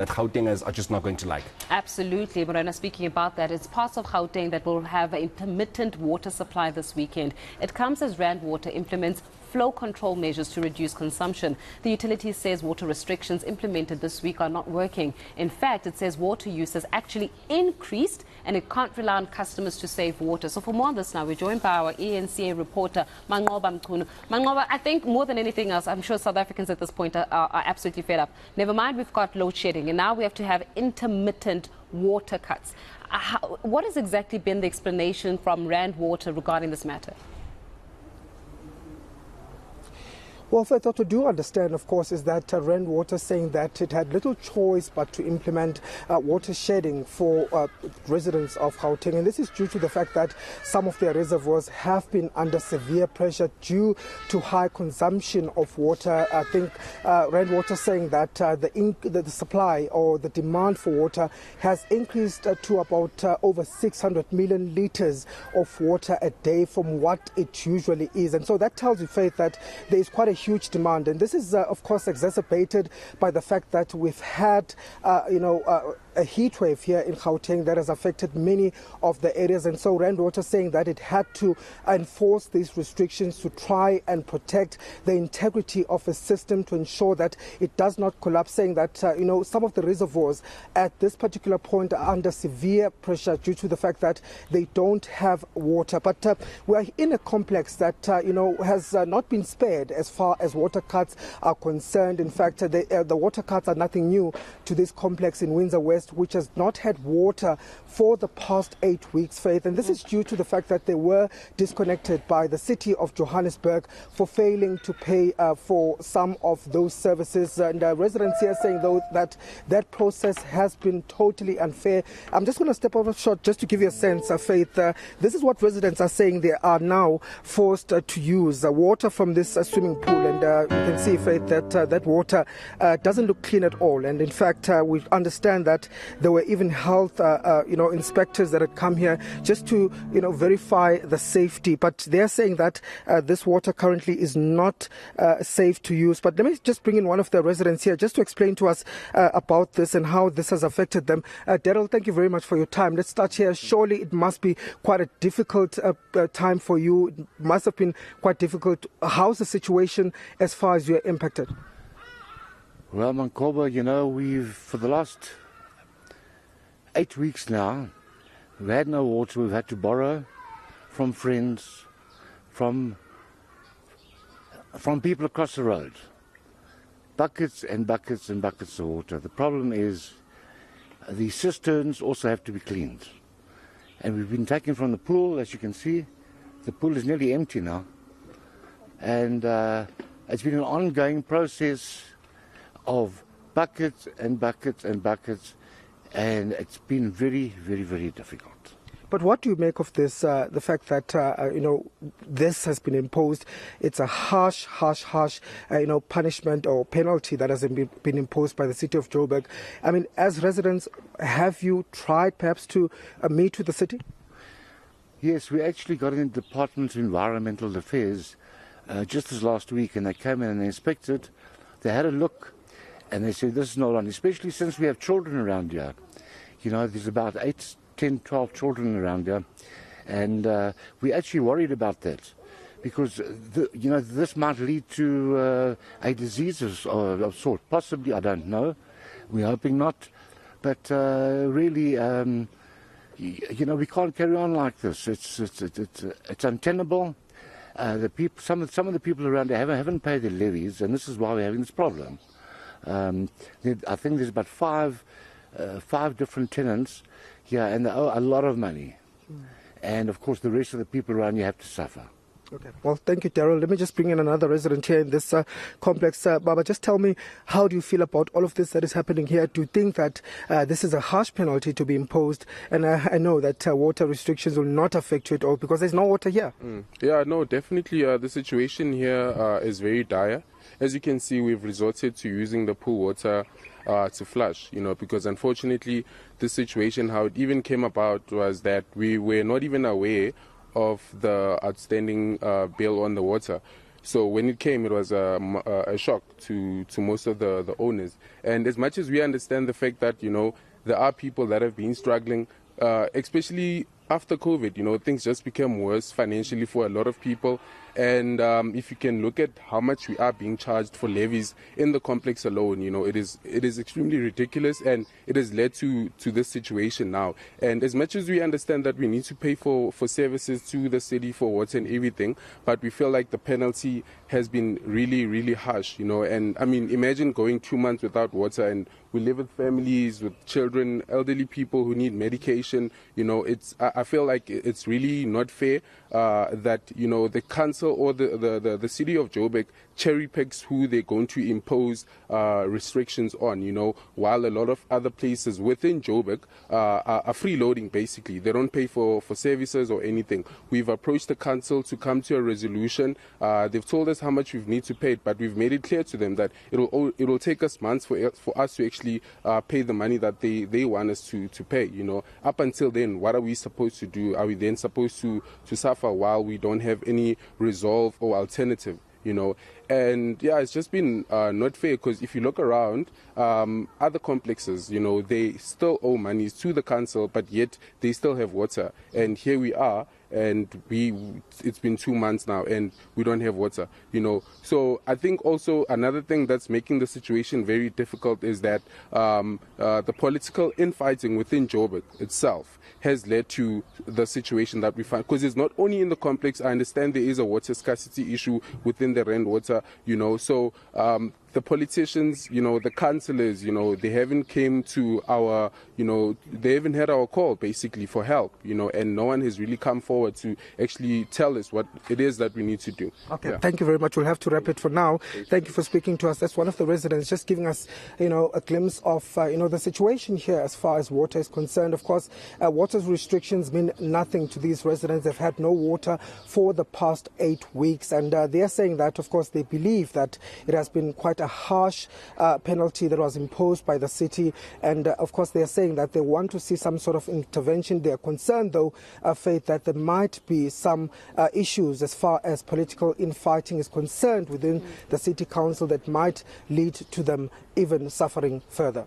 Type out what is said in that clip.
that Gautengers are just not going to like. Absolutely, Morena, speaking about that, it's parts of Gauteng that will have an intermittent water supply this weekend. It comes as Rand Water implements flow control measures to reduce consumption. The utility says water restrictions implemented this week are not working. In fact, it says water use has actually increased and it can't rely on customers to save water. So for more on this now, we're joined by our eNCA reporter, Mangoba Mchunu. Mangoba, I think more than anything else, I'm sure South Africans at this point are absolutely fed up. Never mind, we've got load shedding and now we have to have intermittent water cuts. What has exactly been the explanation from Rand Water regarding this matter? Well, Faith, what we do understand, of course, is that Rand Water saying that it had little choice but to implement water shedding for residents of Gauteng. And this is due to the fact that some of their reservoirs have been under severe pressure due to high consumption of water. I think Rand Water saying that the supply or the demand for water has increased to about over 600 million litres of water a day from what it usually is. And so that tells you, Faith, that there is quite a huge demand, and this is of course exacerbated by the fact that we've had a heat wave here in Gauteng that has affected many of the areas. And so Rand Water saying that it had to enforce these restrictions to try and protect the integrity of a system to ensure that it does not collapse, saying that some of the reservoirs at this particular point are under severe pressure due to the fact that they don't have water. But we are in a complex that has not been spared as far as water cuts are concerned. In fact, the water cuts are nothing new to this complex in Windsor West, which has not had water for the past 8 weeks, Faith. And this is due to the fact that they were disconnected by the city of Johannesburg for failing to pay for some of those services. And residents here saying, though, that that process has been totally unfair. I'm just going to step over short just to give you a sense, Faith. This is what residents are saying. They are now forced to use water from this swimming pool. And you can see, Faith, that that water doesn't look clean at all. And in fact, we understand that there were even health inspectors that had come here just to verify the safety. But they're saying that this water currently is not safe to use. But let me just bring in one of the residents here just to explain to us about this and how this has affected them. Daryl, thank you very much for your time. Let's start here. Surely it must be quite a difficult time for you. It must have been quite difficult. How's the situation as far as you're impacted? Well, Mankoba, we've, for the last 8 weeks now, we've had no water. We've had to borrow from friends, from people across the road. Buckets and buckets and buckets of water. The problem is the cisterns also have to be cleaned. And we've been taken from the pool, as you can see. The pool is nearly empty now. And it's been an ongoing process of buckets and buckets and buckets, and it's been very, very, very difficult. But what do you make of this, the fact that, this has been imposed? It's a harsh punishment or penalty that has been imposed by the city of Joburg. I mean, as residents, have you tried perhaps to meet with the city? Yes, we actually got in the Department of Environmental Affairs just this last week, and they came in and they inspected. They had a look, and they said this is not on, especially since we have children around here. There's about 8, 10, 12 children around here, and we're actually worried about that because this might lead to a disease of sort. Possibly, I don't know. We're hoping not, but really, we can't carry on like this. It's untenable. Some of the people around here haven't paid their levies, and this is why we're having this problem. I think there's about five different tenants here, and they owe a lot of money. And of course, the rest of the people around you have to suffer. Okay. Well, thank you, Daryl. Let me just bring in another resident here in this complex. Baba, just tell me, how do you feel about all of this that is happening here? Do you think that this is a harsh penalty to be imposed? And I know that water restrictions will not affect you at all because there's no water here. Yeah, no, definitely the situation here is very dire. As you can see, we've resorted to using the pool water to flush, because unfortunately this situation, how it even came about was that we were not even aware of the outstanding bill on the water. So when it came, it was a shock to most of the owners. And as much as we understand the fact that, there are people that have been struggling, especially after COVID, things just became worse financially for a lot of people. And if you can look at how much we are being charged for levies in the complex alone, it is extremely ridiculous, and it has led to this situation now. And as much as we understand that we need to pay for services to the city for water and everything, but we feel like the penalty has been really, really harsh, And I mean, imagine going 2 months without water, and we live with families, with children, elderly people who need medication. I feel like it's really not fair that the council or the city of Joburg cherry picks who they're going to impose restrictions on, while a lot of other places within Joburg are freeloading, basically. They don't pay for services or anything. We've approached the council to come to a resolution. They've told us how much we need to pay, but we've made it clear to them that it will take us months for us to actually pay the money that they want us to pay. Up until then, what are we supposed to do? Are we then supposed to suffer while we don't have any resolve or alternative? And yeah, it's just been not fair, because if you look around other complexes, they still owe monies to the council, but yet they still have water. And here we are, and it's been 2 months now, and we don't have water. So I think also another thing that's making the situation very difficult is that the political infighting within Joburg itself has led to the situation that we find, because it's not only in the complex. I understand there is a water scarcity issue within the Rand water, so the politicians, the councillors, they haven't came to our, they haven't had our call basically for help, and no one has really come forward to actually tell us what it is that we need to do. Okay, Thank you very much. We'll have to wrap it for now. Thank you for speaking to us. That's one of the residents just giving us, a glimpse of, the situation here as far as water is concerned. Of course, water restrictions mean nothing to these residents. They've had no water for the past 8 weeks, and they're saying that, of course, they believe that it has been quite a harsh penalty that was imposed by the city, and of course they are saying that they want to see some sort of intervention. They are concerned, though, Faith, that there might be some issues as far as political infighting is concerned within the city council that might lead to them even suffering further.